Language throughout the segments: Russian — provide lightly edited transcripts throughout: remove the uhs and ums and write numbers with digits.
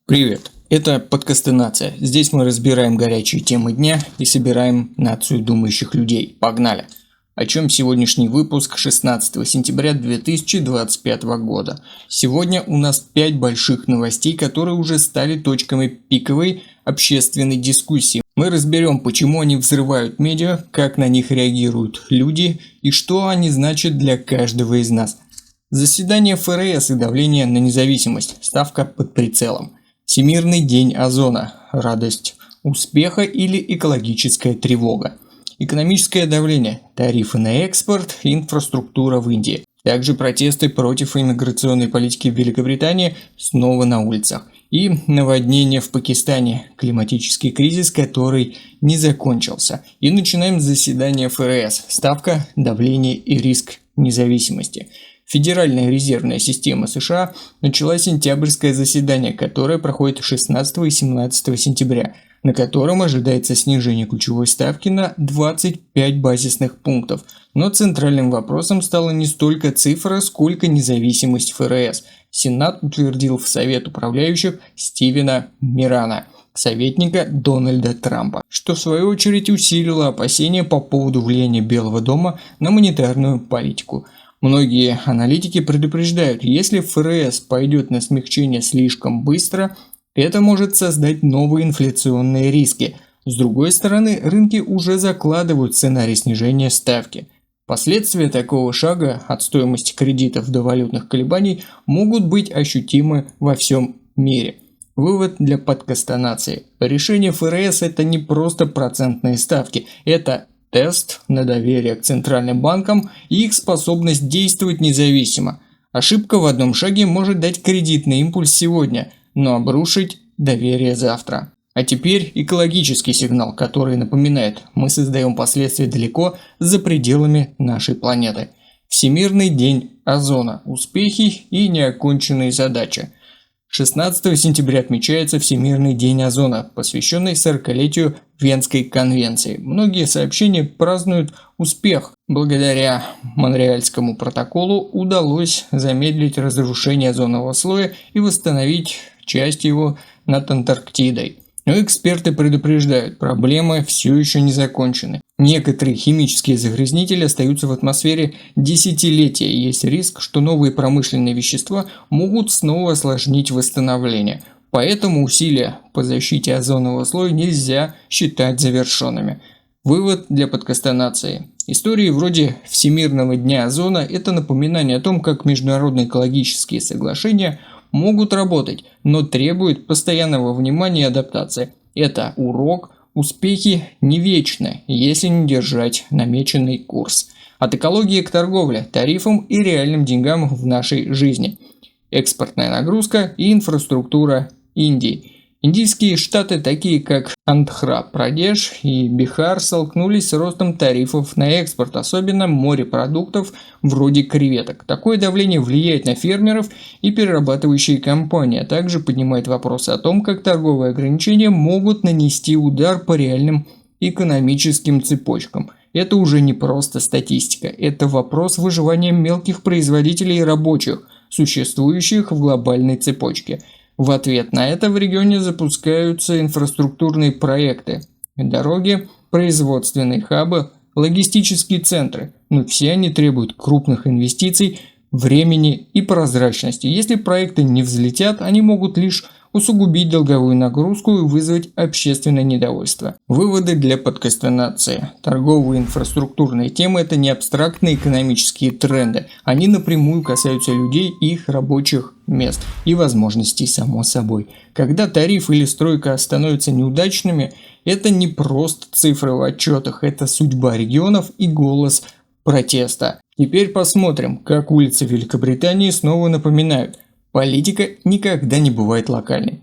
Привет, это подкастинация. Здесь мы разбираем горячие темы дня и собираем нацию думающих людей. Погнали! О чем сегодняшний выпуск 16 сентября 2025 года. Сегодня у нас 5 больших новостей, которые уже стали точками пиковой общественной дискуссии. Мы разберем, почему они взрывают медиа, как на них реагируют люди и что они значат для каждого из нас. Заседание ФРС и давление на независимость. Ставка под прицелом. Всемирный день озона. Радость успеха или экологическая тревога. Экономическое давление. Тарифы на экспорт. Инфраструктура в Индии. Также протесты против иммиграционной политики в Великобритании снова на улицах. И наводнение в Пакистане. Климатический кризис, который не закончился. И начинаем заседание ФРС. Ставка, давление и риск независимости. Федеральная резервная система США начала сентябрьское заседание, которое проходит 16 и 17 сентября, на котором ожидается снижение ключевой ставки на 25 базисных пунктов. Но центральным вопросом стала не столько цифра, сколько независимость ФРС. Сенат утвердил в Совет управляющих Стивена Мирана, советника Дональда Трампа, что в свою очередь усилило опасения по поводу влияния Белого дома на монетарную политику. Многие аналитики предупреждают, если ФРС пойдет на смягчение слишком быстро, это может создать новые инфляционные риски. С другой стороны, рынки уже закладывают сценарий снижения ставки. Последствия такого шага от стоимости кредитов до валютных колебаний могут быть ощутимы во всем мире. Вывод для подкастинации. Решение ФРС – это не просто процентные ставки, это тест на доверие к центральным банкам и их способность действовать независимо. Ошибка в одном шаге может дать кредитный импульс сегодня, но обрушить доверие завтра. А теперь экологический сигнал, который напоминает, мы создаем последствия далеко за пределами нашей планеты. Всемирный день озона. Успехи и неоконченные задачи. 16 сентября отмечается Всемирный день озона, посвященный 40-летию Венской конвенции. Многие сообщения празднуют успех. Благодаря Монреальскому протоколу удалось замедлить разрушение озонового слоя и восстановить часть его над Антарктидой. Но эксперты предупреждают, проблемы все еще не закончены. Некоторые химические загрязнители остаются в атмосфере десятилетия, и есть риск, что новые промышленные вещества могут снова осложнить восстановление. Поэтому усилия по защите озонового слоя нельзя считать завершенными. Вывод для подкастинации. Истории вроде Всемирного дня озона – это напоминание о том, как международные экологические соглашения могут работать, но требуют постоянного внимания и адаптации. Это урок, успехи не вечны, если не держать намеченный курс. От экологии к торговле, тарифам и реальным деньгам в нашей жизни. Экспортная нагрузка и инфраструктура Индии. Индийские штаты, такие как Андхра-Прадеш и Бихар, столкнулись с ростом тарифов на экспорт, особенно морепродуктов вроде креветок. Такое давление влияет на фермеров и перерабатывающие компании, а также поднимает вопросы о том, как торговые ограничения могут нанести удар по реальным экономическим цепочкам. Это уже не просто статистика, это вопрос выживания мелких производителей и рабочих, существующих в глобальной цепочке. В ответ на это в регионе запускаются инфраструктурные проекты, дороги, производственные хабы, логистические центры, но все они требуют крупных инвестиций, времени и прозрачности. Если проекты не взлетят, они могут лишь усугубить долговую нагрузку и вызвать общественное недовольство. Выводы для подкастинации. Торговые инфраструктурные темы – это не абстрактные экономические тренды. Они напрямую касаются людей и их рабочих мест и возможностей, само собой. Когда тариф или стройка становятся неудачными, это не просто цифры в отчетах, это судьба регионов и голос протеста. Теперь посмотрим, как улицы Великобритании снова напоминают: политика никогда не бывает локальной.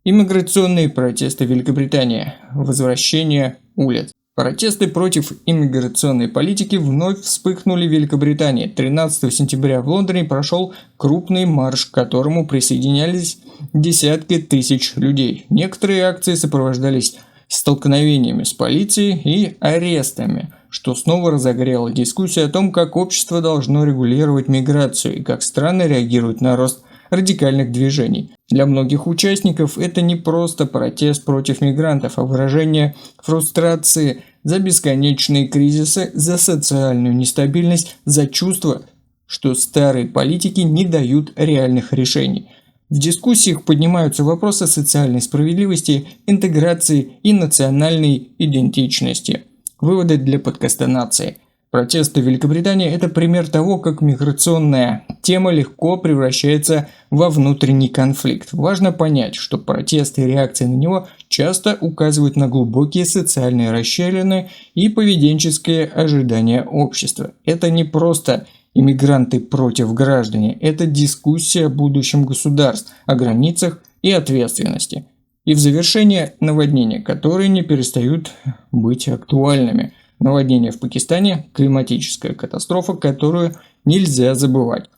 Иммиграционные протесты в Великобритании. Возвращение улиц. Протесты против иммиграционной политики вновь вспыхнули в Великобритании. 13 сентября в Лондоне прошел крупный марш, к которому присоединялись десятки тысяч людей. Некоторые акции сопровождались столкновениями с полицией и арестами, что снова разогрело дискуссию о том, как общество должно регулировать миграцию и как страны реагируют на рост радикальных движений. Для многих участников это не просто протест против мигрантов, а выражение фрустрации за бесконечные кризисы, за социальную нестабильность, за чувство, что старые политики не дают реальных решений. В дискуссиях поднимаются вопросы социальной справедливости, интеграции и национальной идентичности. Выводы для подкаста «Нации». Протесты в Великобритании – это пример того, как миграционная тема легко превращается во внутренний конфликт. Важно понять, что протесты и реакции на него часто указывают на глубокие социальные расщелины и поведенческие ожидания общества. Это не просто иммигранты против граждане, это дискуссия о будущем государств, о границах и ответственности. И в завершение наводнения, которые не перестают быть актуальными. Наводнение в Пакистане – климатическая катастрофа, которую нельзя забывать.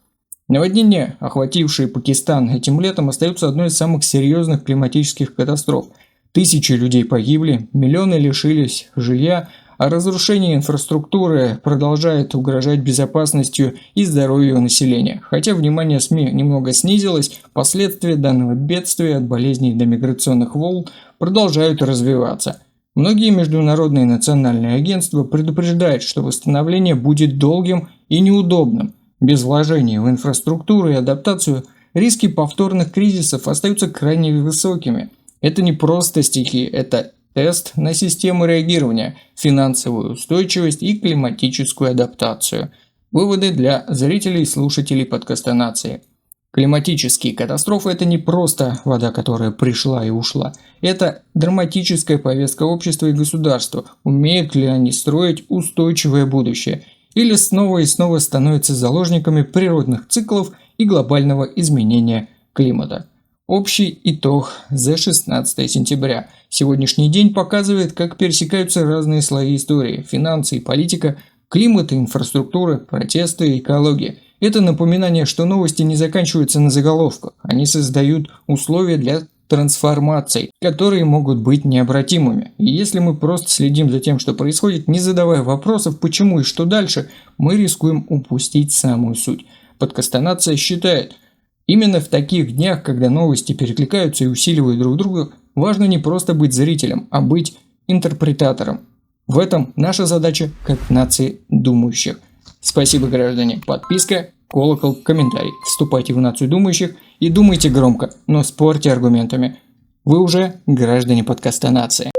Наводнения, охватившие Пакистан этим летом, остаются одной из самых серьезных климатических катастроф. Тысячи людей погибли, миллионы лишились жилья, а разрушение инфраструктуры продолжает угрожать безопасностью и здоровью населения. Хотя внимание СМИ немного снизилось, последствия данного бедствия от болезней до миграционных волн продолжают развиваться. Многие международные и национальные агентства предупреждают, что восстановление будет долгим и неудобным. Без вложений в инфраструктуру и адаптацию риски повторных кризисов остаются крайне высокими. Это не просто стихия, это тест на систему реагирования, финансовую устойчивость и климатическую адаптацию. Выводы для зрителей и слушателей подкаста «Нации». Климатические катастрофы – это не просто вода, которая пришла и ушла. Это драматическая повестка общества и государства. Умеют ли они строить устойчивое будущее? Или снова и снова становятся заложниками природных циклов и глобального изменения климата? Общий итог за 16 сентября. Сегодняшний день показывает, как пересекаются разные слои истории – финансы и политика, климат и инфраструктура, протесты и экология. Это напоминание, что новости не заканчиваются на заголовках, они создают условия для трансформаций, которые могут быть необратимыми. И если мы просто следим за тем, что происходит, не задавая вопросов, почему и что дальше, мы рискуем упустить самую суть. Подкаст «Нация» считает, именно в таких днях, когда новости перекликаются и усиливают друг друга, важно не просто быть зрителем, а быть интерпретатором. В этом наша задача как нации думающих. Спасибо, граждане. Подписка, колокол, комментарий. Вступайте в нацию думающих и думайте громко, но спорьте аргументами. Вы уже граждане подкаста «Нация».